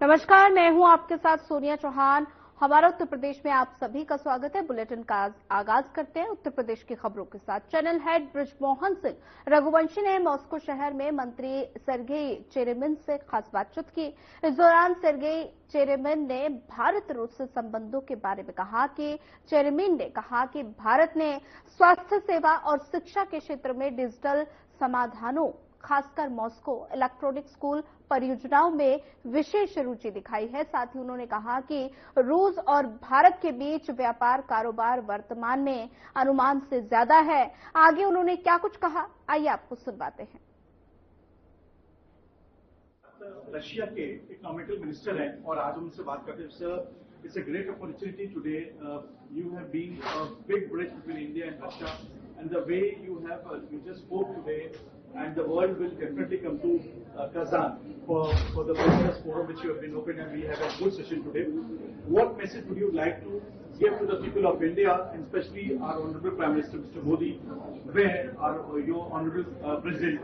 नमस्कार, मैं हूं आपके साथ सोनिया चौहान। हमारा उत्तर प्रदेश में आप सभी का स्वागत है। बुलेटिन का आगाज करते हैं उत्तर प्रदेश की खबरों के साथ। चैनल हेड ब्रिजमोहन सिंह रघुवंशी ने मॉस्को शहर में मंत्री सेर्गेई चेरेमिन से खास बातचीत की। इस दौरान सेर्गेई चेरेमिन ने भारत रूस संबंधों के बारे में कहा कि चेरेमिन ने कहा कि भारत ने स्वास्थ्य सेवा और शिक्षा के क्षेत्र में डिजिटल समाधानों, खासकर मॉस्को इलेक्ट्रॉनिक स्कूल परियोजनाओं में विशेष रुचि दिखाई है। साथ ही उन्होंने कहा कि रूस और भारत के बीच व्यापार कारोबार वर्तमान में अनुमान से ज्यादा है। आगे उन्होंने क्या कुछ कहा, आइए आपको सुनवाते हैं। रशिया के इकोनॉमिकल मिनिस्टर हैं और आज उनसे बात करते हैं। Sir, it's a great opportunity today. You have been a big bridge between India and Russia and the way you just spoke today and the world will definitely come to Kazan for the business forum which you have been open, and we have a good session today. What message would you like to give to the people of India, and especially our Honorable Prime Minister Mr. Modi, where your Honorable President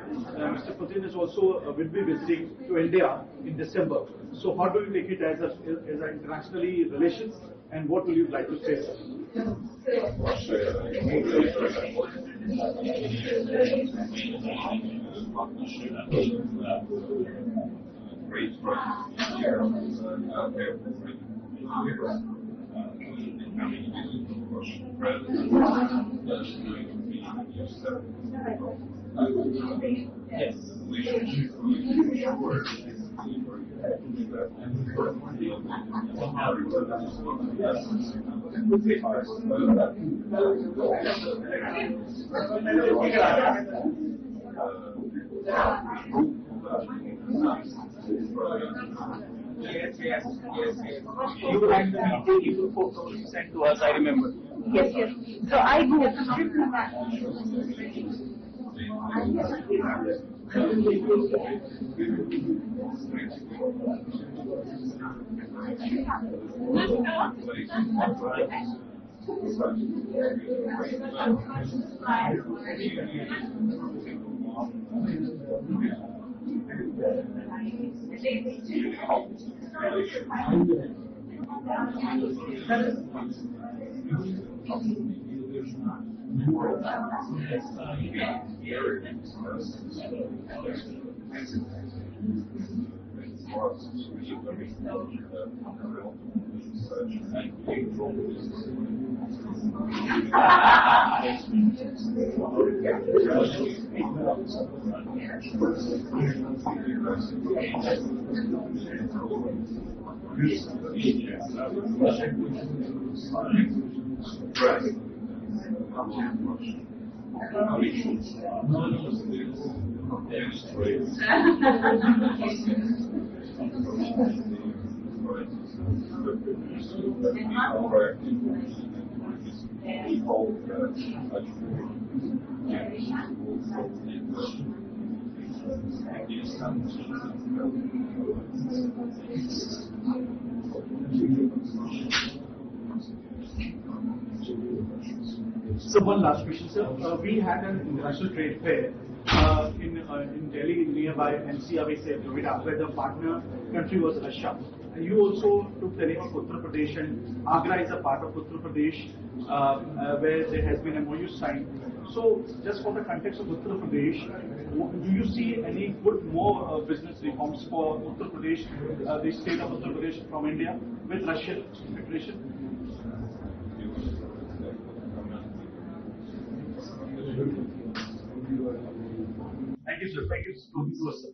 Mr. Putin is also will be visiting to India in December. So how do you take it as internationally relations, and what will you like to say, sir? Yes. You and the meeting, you photos you sent to us, I remember. Yes. So I go. So one last question, sir. We had an international trade fair in Delhi, nearby NCR, Noida, where the partner country was Russia. And you also took the name of Uttar Pradesh, and Agra is a part of Uttar Pradesh, where there has been a MOU signed. So, just for the context of Uttar Pradesh, do you see any good more business reforms for Uttar Pradesh, the state of Uttar Pradesh from India with Russian Federation? Thank you, sir. Thank you so much, sir.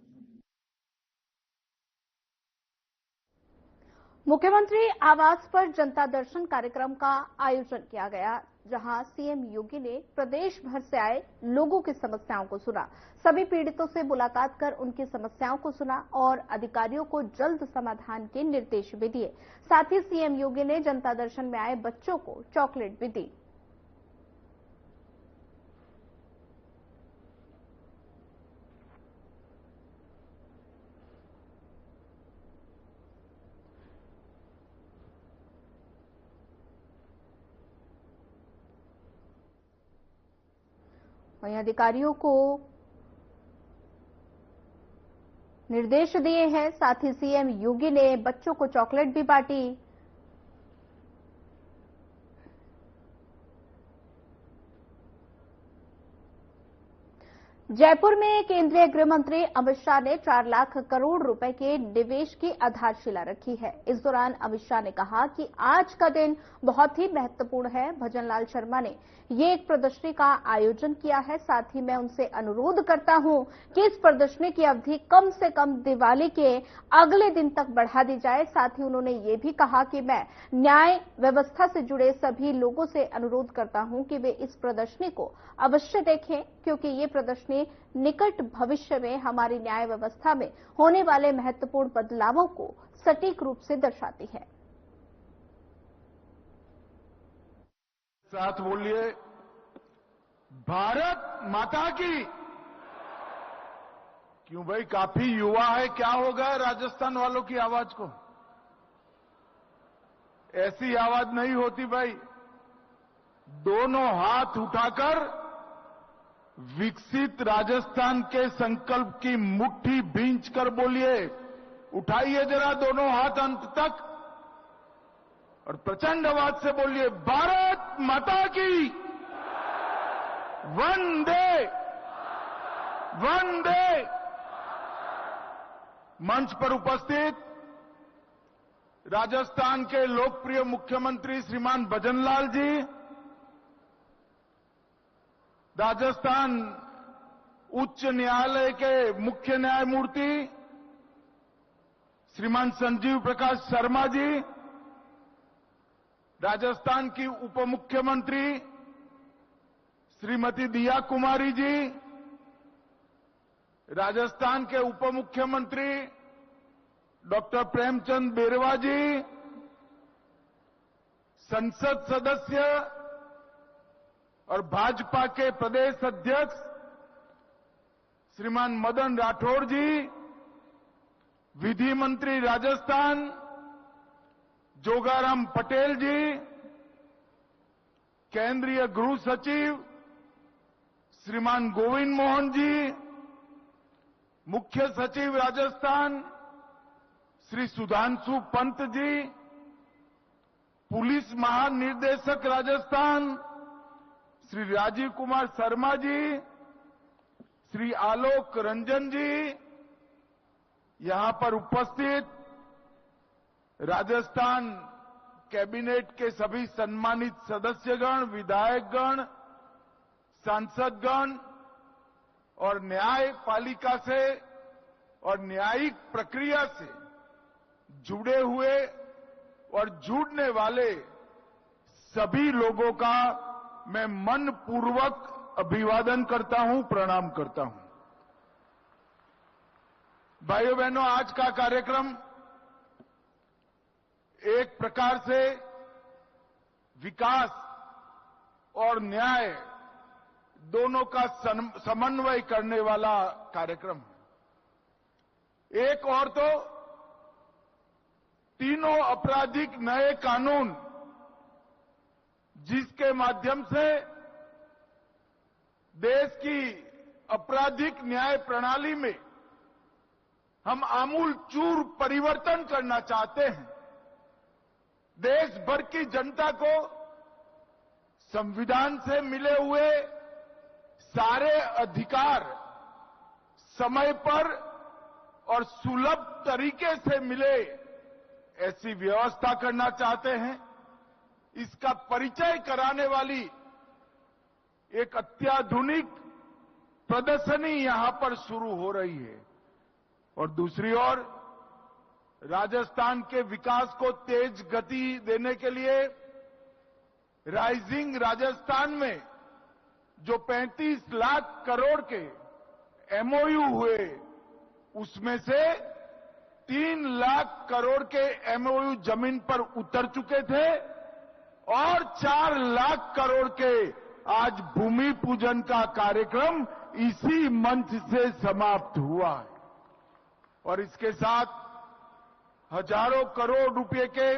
मुख्यमंत्री आवास पर जनता दर्शन कार्यक्रम का आयोजन किया गया, जहां CM योगी ने प्रदेश भर से आए लोगों की समस्याओं को सुना। सभी पीड़ितों से मुलाकात कर उनकी समस्याओं को सुना और अधिकारियों को जल्द समाधान के निर्देश भी दिए। साथ ही सीएम योगी ने जनता दर्शन में आए बच्चों को चॉकलेट भी दी। वहीं अधिकारियों को निर्देश दिए हैं। साथ ही सीएम योगी ने बच्चों को चॉकलेट भी बांटी। जयपुर में केंद्रीय गृह मंत्री अमित शाह ने 4 लाख करोड़ रुपए के निवेश की आधारशिला रखी है। इस दौरान अमित शाह ने कहा कि आज का दिन बहुत ही महत्वपूर्ण है। भजनलाल शर्मा ने ये एक प्रदर्शनी का आयोजन किया है। साथ ही मैं उनसे अनुरोध करता हूं कि इस प्रदर्शनी की अवधि कम से कम दिवाली के अगले दिन तक बढ़ा दी जाए। साथ ही उन्होंने ये भी कहा कि मैं न्याय व्यवस्था से जुड़े सभी लोगों से अनुरोध करता हूं कि वे इस प्रदर्शनी को अवश्य देखें, क्योंकि ये प्रदर्शनी निकट भविष्य में हमारी न्याय व्यवस्था में होने वाले महत्वपूर्ण बदलावों को सटीक रूप से दर्शाती है। साथ बोलिए, भारत माता की। क्यों भाई, काफी युवा है, क्या हो गया राजस्थान वालों की आवाज को? ऐसी आवाज नहीं होती भाई। दोनों हाथ उठाकर विकसित राजस्थान के संकल्प की मुट्ठी भींच कर बोलिए। उठाइए जरा दोनों हाथ अंत तक और प्रचंड आवाज से बोलिए, भारत माता की। वंदे वंदे। मंच पर उपस्थित राजस्थान के लोकप्रिय मुख्यमंत्री श्रीमान भजनलाल जी, राजस्थान उच्च न्यायालय के मुख्य न्यायमूर्ति श्रीमान संजीव प्रकाश शर्मा जी, राजस्थान की उप मुख्यमंत्री श्रीमती दिया कुमारी जी, राजस्थान के उप मुख्यमंत्री डॉक्टर प्रेमचंद बेरवा जी, संसद सदस्य और भाजपा के प्रदेश अध्यक्ष श्रीमान मदन राठौड़ जी, विधि मंत्री राजस्थान जोगाराम पटेल जी, केंद्रीय गृह सचिव श्रीमान गोविंद मोहन जी, मुख्य सचिव राजस्थान श्री सुधांशु पंत जी, पुलिस महानिदेशक राजस्थान श्री राजीव कुमार शर्मा जी, श्री आलोक रंजन जी, यहां पर उपस्थित राजस्थान कैबिनेट के सभी सम्मानित सदस्यगण, विधायकगण, सांसदगण और न्यायपालिका से और न्यायिक प्रक्रिया से जुड़े हुए और जुड़ने वाले सभी लोगों का मैं मनपूर्वक अभिवादन करता हूं, प्रणाम करता हूं। भाइयों बहनों, आज का कार्यक्रम एक प्रकार से विकास और न्याय दोनों का समन्वय करने वाला कार्यक्रम है। एक और तो तीनों आपराधिक नए कानून, जिसके माध्यम से देश की आपराधिक न्याय प्रणाली में हम आमूल चूर परिवर्तन करना चाहते हैं। देश भर की जनता को संविधान से मिले हुए सारे अधिकार समय पर और सुलभ तरीके से मिले, ऐसी व्यवस्था करना चाहते हैं। इसका परिचय कराने वाली एक अत्याधुनिक प्रदर्शनी यहां पर शुरू हो रही है। और दूसरी ओर राजस्थान के विकास को तेज गति देने के लिए राइजिंग राजस्थान में जो 35 लाख करोड़ के एमओयू हुए, उसमें से 3 लाख करोड़ के एमओयू जमीन पर उतर चुके थे और 4 लाख करोड़ के आज भूमि पूजन का कार्यक्रम इसी मंच से समाप्त हुआ है। और इसके साथ हजारों करोड़ रुपए के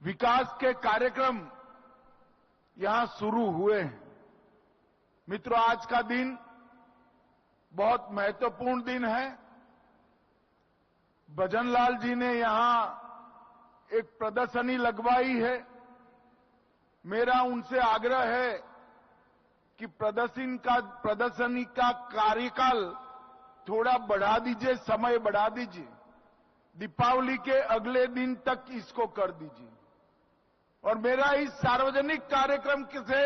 विकास के कार्यक्रम यहां शुरू हुए हैं। मित्रों, आज का दिन बहुत महत्वपूर्ण दिन है। भजनलाल जी ने यहां एक प्रदर्शनी लगवाई है। मेरा उनसे आग्रह है कि प्रदर्शनी का कार्यकाल थोड़ा बढ़ा दीजिए, समय बढ़ा दीजिए, दीपावली के अगले दिन तक इसको कर दीजिए। और मेरा इस सार्वजनिक कार्यक्रम से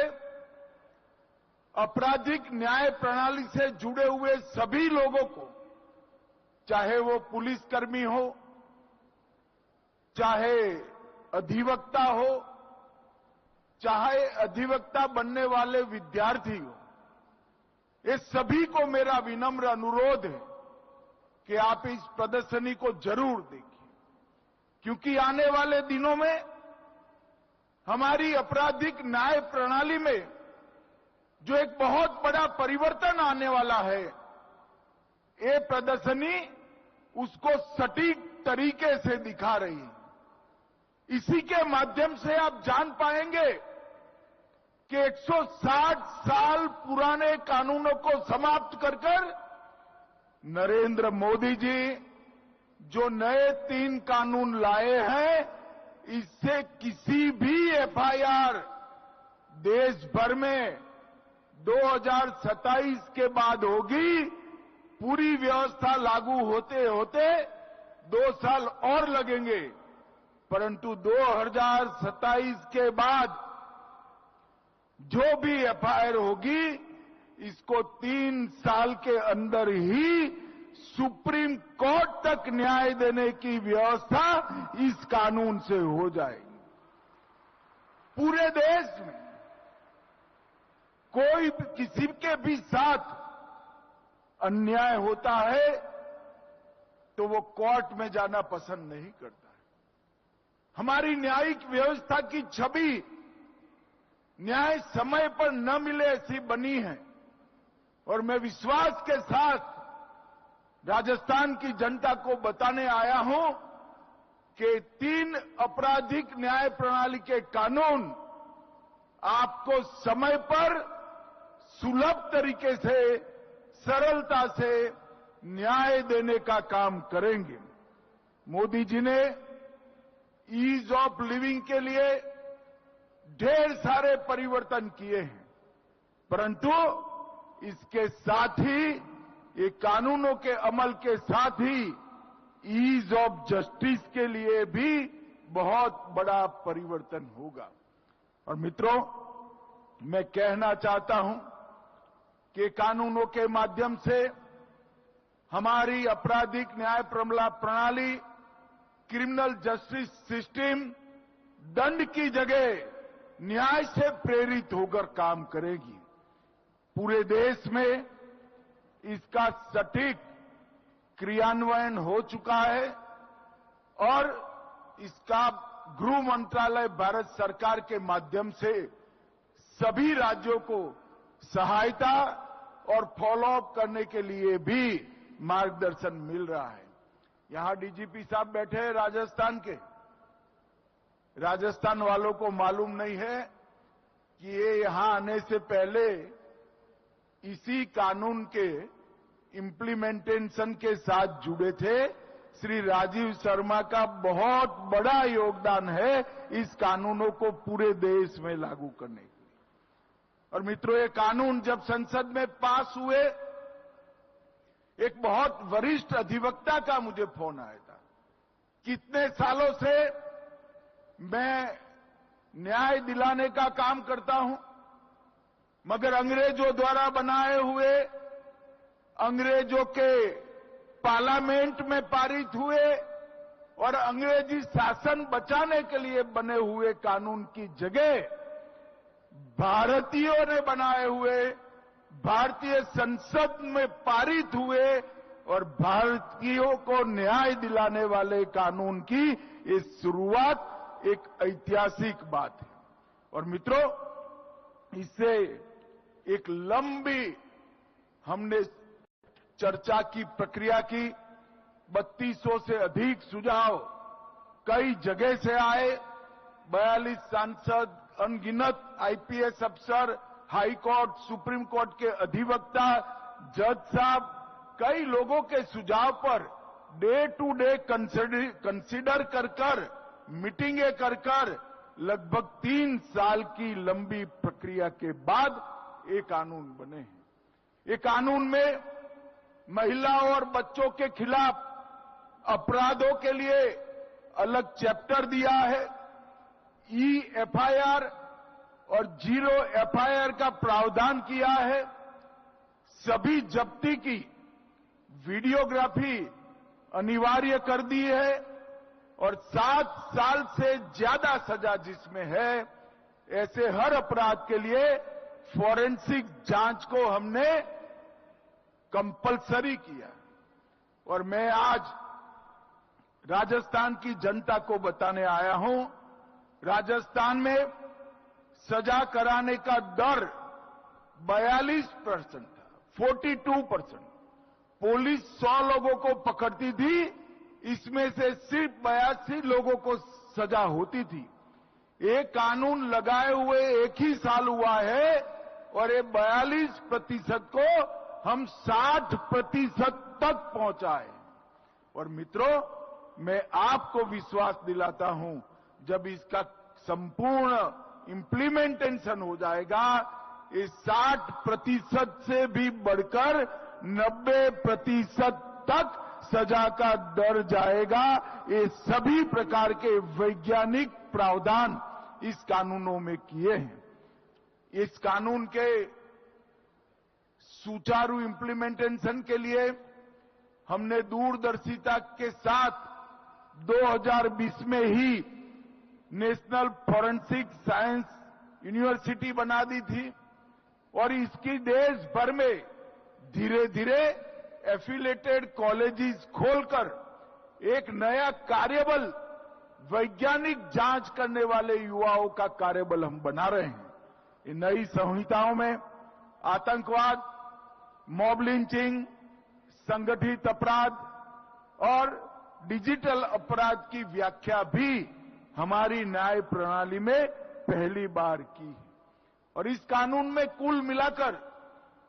आपराधिक न्याय प्रणाली से जुड़े हुए सभी लोगों को, चाहे वो पुलिसकर्मी हो, चाहे अधिवक्ता हो, चाहे अधिवक्ता बनने वाले विद्यार्थी हो, ये सभी को मेरा विनम्र अनुरोध है कि आप इस प्रदर्शनी को जरूर देखिए, क्योंकि आने वाले दिनों में हमारी आपराधिक न्याय प्रणाली में जो एक बहुत बड़ा परिवर्तन आने वाला है, ये प्रदर्शनी उसको सटीक तरीके से दिखा रही है। इसी के माध्यम से आप जान पाएंगे कि 160 साल पुराने कानूनों को समाप्त कर नरेंद्र मोदी जी जो नए 3 कानून लाए हैं, इससे किसी भी एफआईआर देश भर में 2027 के बाद होगी। पूरी व्यवस्था लागू होते होते 2 साल और लगेंगे, परंतु 2027 के बाद जो भी एफआईआर होगी, इसको 3 साल के अंदर ही सुप्रीम कोर्ट तक न्याय देने की व्यवस्था इस कानून से हो जाएगी। पूरे देश में कोई किसी के भी साथ अन्याय होता है तो वो कोर्ट में जाना पसंद नहीं करता है। हमारी न्यायिक व्यवस्था की छवि न्याय समय पर न मिले ऐसी बनी है, और मैं विश्वास के साथ राजस्थान की जनता को बताने आया हूं कि 3 आपराधिक न्याय प्रणाली के कानून आपको समय पर सुलभ तरीके से, सरलता से न्याय देने का काम करेंगे। मोदी जी ने ईज ऑफ लिविंग के लिए ढेर सारे परिवर्तन किए हैं, परंतु इसके साथ ही ये कानूनों के अमल के साथ ही ईज ऑफ जस्टिस के लिए भी बहुत बड़ा परिवर्तन होगा। और मित्रों, मैं कहना चाहता हूं कि कानूनों के माध्यम से हमारी आपराधिक न्याय प्रणाली, क्रिमिनल जस्टिस सिस्टम दंड की जगह न्याय से प्रेरित होकर काम करेगी। पूरे देश में इसका सटीक क्रियान्वयन हो चुका है और इसका गृह मंत्रालय भारत सरकार के माध्यम से सभी राज्यों को सहायता और फॉलोअप करने के लिए भी मार्गदर्शन मिल रहा है। यहां डीजीपी साहब बैठे हैं राजस्थान के। राजस्थान वालों को मालूम नहीं है कि ये यहां आने से पहले इसी कानून के इम्प्लीमेंटेशन के साथ जुड़े थे। श्री राजीव शर्मा का बहुत बड़ा योगदान है इस कानूनों को पूरे देश में लागू करने के लिए। और मित्रों, ये कानून जब संसद में पास हुए, एक बहुत वरिष्ठ अधिवक्ता का मुझे फोन आया था। कितने सालों से मैं न्याय दिलाने का काम करता हूं, मगर अंग्रेजों द्वारा बनाए हुए, अंग्रेजों के पार्लियामेंट में पारित हुए और अंग्रेजी शासन बचाने के लिए बने हुए कानून की जगह भारतीयों ने बनाए हुए, भारतीय संसद में पारित हुए और भारतीयों को न्याय दिलाने वाले कानून की ये शुरुआत एक ऐतिहासिक बात है। और मित्रों, इससे एक लंबी हमने चर्चा की प्रक्रिया की। 3200 से अधिक सुझाव कई जगह से आए। 42 सांसद, अनगिनत आईपीएस अफसर, हाई कोर्ट, सुप्रीम कोर्ट के अधिवक्ता, जज साहब, कई लोगों के सुझाव per day to day consider कर मीटिंगें कर लगभग 3 साल की लंबी प्रक्रिया के बाद ये कानून बने हैं। ये कानून में महिला और बच्चों के खिलाफ अपराधों के लिए अलग चैप्टर दिया है। EFIR और 0 FIR का प्रावधान किया है। सभी जब्ती की वीडियोग्राफी अनिवार्य कर दी है और 7 साल से ज्यादा सजा जिसमें है, ऐसे हर अपराध के लिए फॉरेंसिक जांच को हमने कंपलसरी किया। और मैं आज राजस्थान की जनता को बताने आया हूं, राजस्थान में सजा कराने का दर 42% था, 42%। पुलिस 100 लोगों को पकड़ती थी, इसमें से सिर्फ 82 लोगों को सजा होती थी। ये कानून लगाए हुए 1 ही साल हुआ है और ये 42% को हम 60% तक पहुंचाए। और मित्रों, मैं आपको विश्वास दिलाता हूं, जब इसका संपूर्ण इंप्लीमेंटेशन हो जाएगा, ये 60% से भी बढ़कर 90% तक सजा का दर जाएगा। ये सभी प्रकार के वैज्ञानिक प्रावधान इस कानूनों में किए हैं। इस कानून के सुचारू इंप्लीमेंटेशन के लिए हमने दूरदर्शिता के साथ 2020 में ही नेशनल फॉरेंसिक साइंस यूनिवर्सिटी बना दी थी और इसकी देश भर में धीरे धीरे एफिलेटेड कॉलेजेस खोलकर एक नया कार्यबल, वैज्ञानिक जांच करने वाले युवाओं का कार्यबल हम बना रहे हैं। इन नई संहिताओं में आतंकवाद, मॉब लिंचिंग, संगठित अपराध और डिजिटल अपराध की व्याख्या भी हमारी न्याय प्रणाली में पहली बार की है। और इस कानून में कुल मिलाकर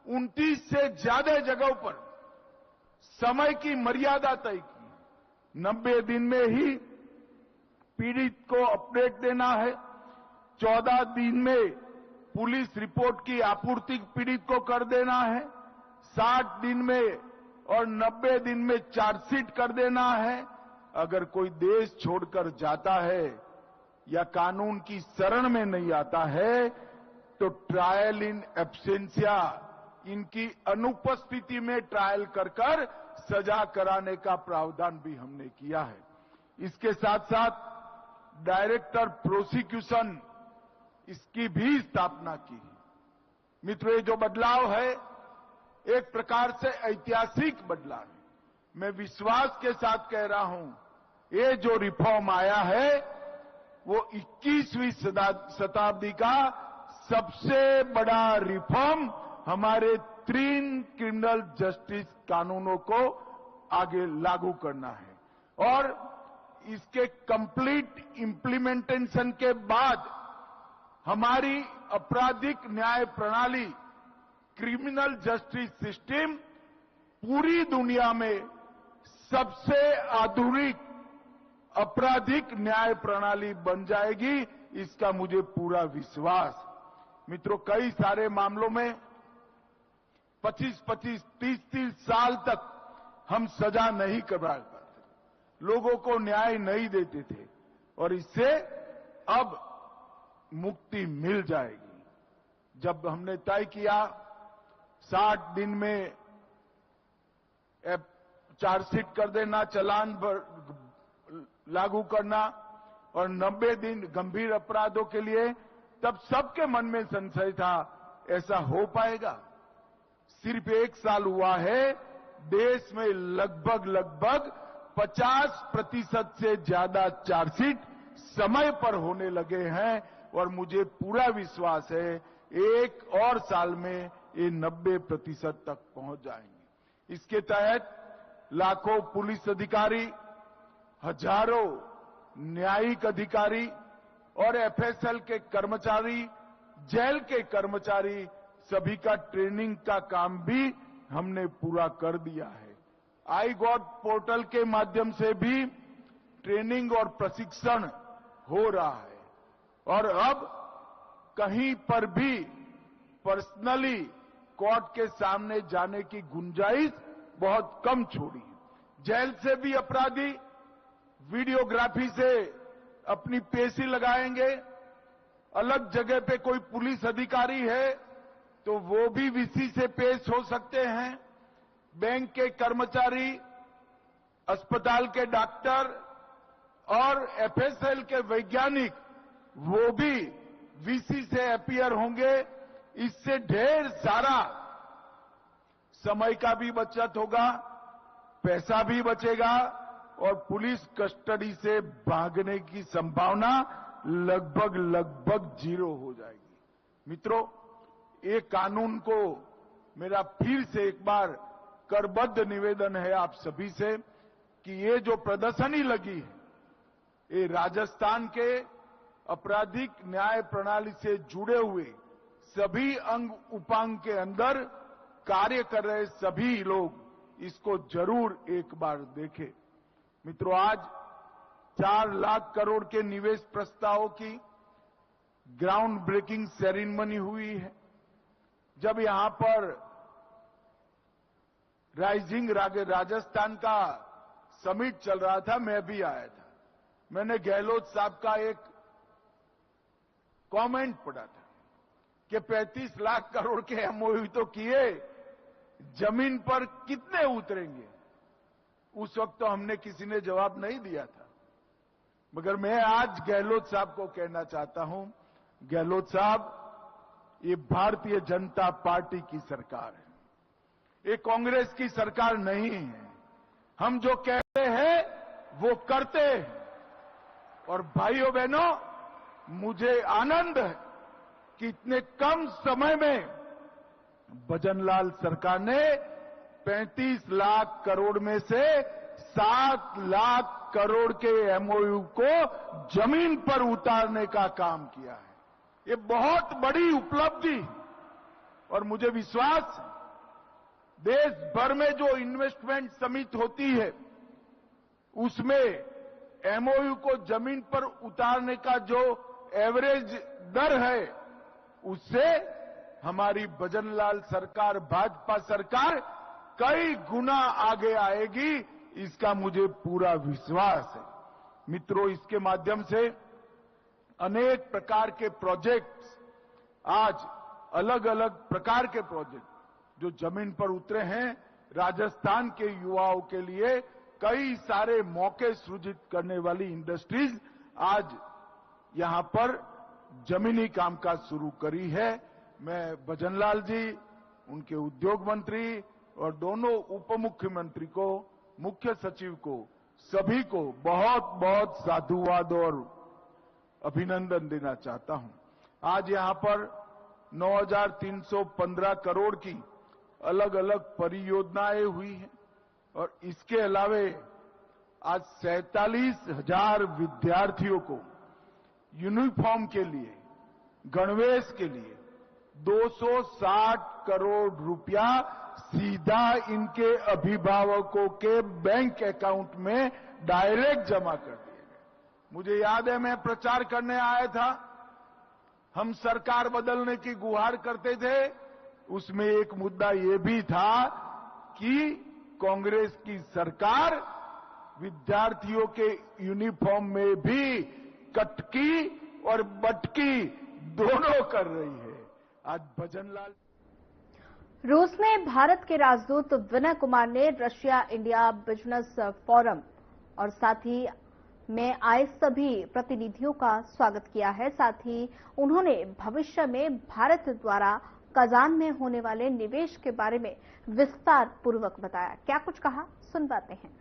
29 से ज्यादा जगहों पर समय की मर्यादा तय की। 90 दिन में ही पीड़ित को अपडेट देना है, 14 दिन में पुलिस रिपोर्ट की आपूर्ति पीड़ित को कर देना है, 60 दिन में और 90 दिन में चार्जशीट कर देना है। अगर कोई देश छोड़कर जाता है या कानून की शरण में नहीं आता है तो ट्रायल इन एब्सेंशिया, इनकी अनुपस्थिति में ट्रायल कर सजा कराने का प्रावधान भी हमने किया है। इसके साथ साथ डायरेक्टर प्रोसिक्यूशन, इसकी भी स्थापना की है। मित्रों, ये जो बदलाव है एक प्रकार से ऐतिहासिक बदलाव है। मैं विश्वास के साथ कह रहा हूं, ये जो रिफॉर्म आया है वो 21वीं शताब्दी का सबसे बड़ा रिफॉर्म हमारे 3 क्रिमिनल जस्टिस कानूनों को आगे लागू करना है। और इसके कंप्लीट इंप्लीमेंटेशन के बाद हमारी आपराधिक न्याय प्रणाली, क्रिमिनल जस्टिस सिस्टम पूरी दुनिया में सबसे आधुनिक आपराधिक न्याय प्रणाली बन जाएगी, इसका मुझे पूरा विश्वास। मित्रों, कई सारे मामलों में 25-25, 30-30 साल तक हम सजा नहीं करवा पाते, लोगों को न्याय नहीं देते थे और इससे अब मुक्ति मिल जाएगी। जब हमने तय किया 60 दिन में चार्जशीट कर देना, चालान लागू करना और 90 दिन गंभीर अपराधों के लिए, तब सबके मन में संशय था ऐसा हो पाएगा। सिर्फ 1 साल हुआ है, देश में लगभग 50% से ज्यादा चार्जशीट समय पर होने लगे हैं और मुझे पूरा विश्वास है 1 और साल में ये 90% तक पहुंच जाएंगे। इसके तहत लाखों पुलिस अधिकारी, हजारों न्यायिक अधिकारी और एफएसएल के कर्मचारी, जेल के कर्मचारी, सभी का ट्रेनिंग का काम भी हमने पूरा कर दिया है। iGOT पोर्टल के माध्यम से भी ट्रेनिंग और प्रशिक्षण हो रहा है और अब कहीं पर भी पर्सनली कोर्ट के सामने जाने की गुंजाइश बहुत कम छोड़ी है। जेल से भी अपराधी वीडियोग्राफी से अपनी पेशी लगाएंगे। अलग जगह पे कोई पुलिस अधिकारी है तो वो भी वीसी से पेश हो सकते हैं। बैंक के कर्मचारी, अस्पताल के डॉक्टर और एफएसएल के वैज्ञानिक वो भी वीसी से अपीयर होंगे। इससे ढेर सारा समय का भी बचत होगा, पैसा भी बचेगा और पुलिस कस्टडी से भागने की संभावना लगभग जीरो हो जाएगी। मित्रों, ये कानून को मेरा फिर से एक बार करबद्ध निवेदन है आप सभी से कि ये जो प्रदर्शनी लगी है ये राजस्थान के आपराधिक न्याय प्रणाली से जुड़े हुए सभी अंग उपांग के अंदर कार्य कर रहे सभी लोग इसको जरूर एक बार देखें। मित्रों, आज 4 लाख करोड़ के निवेश प्रस्तावों की ग्राउंड ब्रेकिंग सेरेमनी हुई है। जब यहां पर राइजिंग राजस्थान का समिट चल रहा था, मैं भी आया था। मैंने गहलोत साहब का एक कमेंट पढ़ा था कि 35 लाख करोड़ के एमओयू तो किए, जमीन पर कितने उतरेंगे। उस वक्त तो हमने किसी ने जवाब नहीं दिया था, मगर मैं आज गहलोत साहब को कहना चाहता हूं, गहलोत साहब, ये भारतीय जनता पार्टी की सरकार है, ये कांग्रेस की सरकार नहीं है। हम जो कहते हैं वो करते हैं। और भाइयों बहनों, मुझे आनंद है कि इतने कम समय में भजनलाल सरकार ने 35 लाख करोड़ में से 7 लाख करोड़ के एमओयू को जमीन पर उतारने का काम किया है। ये बहुत बड़ी उपलब्धि और मुझे विश्वास है देश भर में जो इन्वेस्टमेंट समिट होती है उसमें एमओयू को जमीन पर उतारने का जो एवरेज दर है उससे हमारी भजनलाल सरकार, भाजपा सरकार कई गुना आगे आएगी, इसका मुझे पूरा विश्वास है। मित्रों, इसके माध्यम से अनेक प्रकार के प्रोजेक्ट्स, आज अलग अलग प्रकार के प्रोजेक्ट जो जमीन पर उतरे हैं, राजस्थान के युवाओं के लिए कई सारे मौके सृजित करने वाली इंडस्ट्रीज आज यहां पर जमीनी कामकाज शुरू करी है। मैं भजनलाल जी, उनके उद्योग मंत्री और दोनों उप मुख्यमंत्री को, मुख्य सचिव को, सभी को बहुत बहुत साधुवाद और अभिनंदन देना चाहता हूं। आज यहां पर 9,315 करोड़ की अलग अलग परियोजनाएं हुई हैं और इसके अलावे आज 47,000 विद्यार्थियों को यूनिफॉर्म के लिए, गणवेश के लिए 260 करोड़ रुपया सीधा इनके अभिभावकों के बैंक अकाउंट में डायरेक्ट जमा कर दिए गए। मुझे याद है, मैं प्रचार करने आया था, हम सरकार बदलने की गुहार करते थे, उसमें एक मुद्दा ये भी था कि कांग्रेस की सरकार विद्यार्थियों के यूनिफॉर्म में भी कटकी और बटकी दोनों कर रही है। आज भजनलाल। रूस में भारत के राजदूत विनय कुमार ने रशिया इंडिया बिजनेस फोरम और साथ ही में आए सभी प्रतिनिधियों का स्वागत किया है। साथ ही उन्होंने भविष्य में भारत द्वारा कजान में होने वाले निवेश के बारे में विस्तार पूर्वक बताया। क्या कुछ कहा, सुनवाते हैं।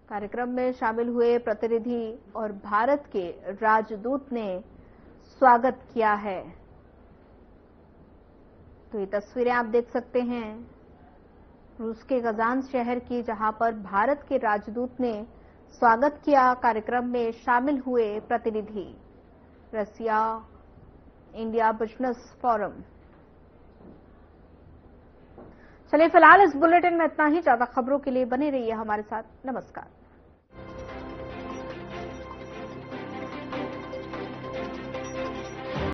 कार्यक्रम में शामिल हुए प्रतिनिधि और भारत के राजदूत ने स्वागत किया है। तो ये तस्वीरें आप देख सकते हैं रूस के कजान शहर की, जहां पर भारत के राजदूत ने स्वागत किया। कार्यक्रम में शामिल हुए प्रतिनिधि रसिया इंडिया बिजनेस फोरम। चलिए फिलहाल इस बुलेटिन में इतना ही। ज्यादा खबरों के लिए बने रहिए हमारे साथ। नमस्कार।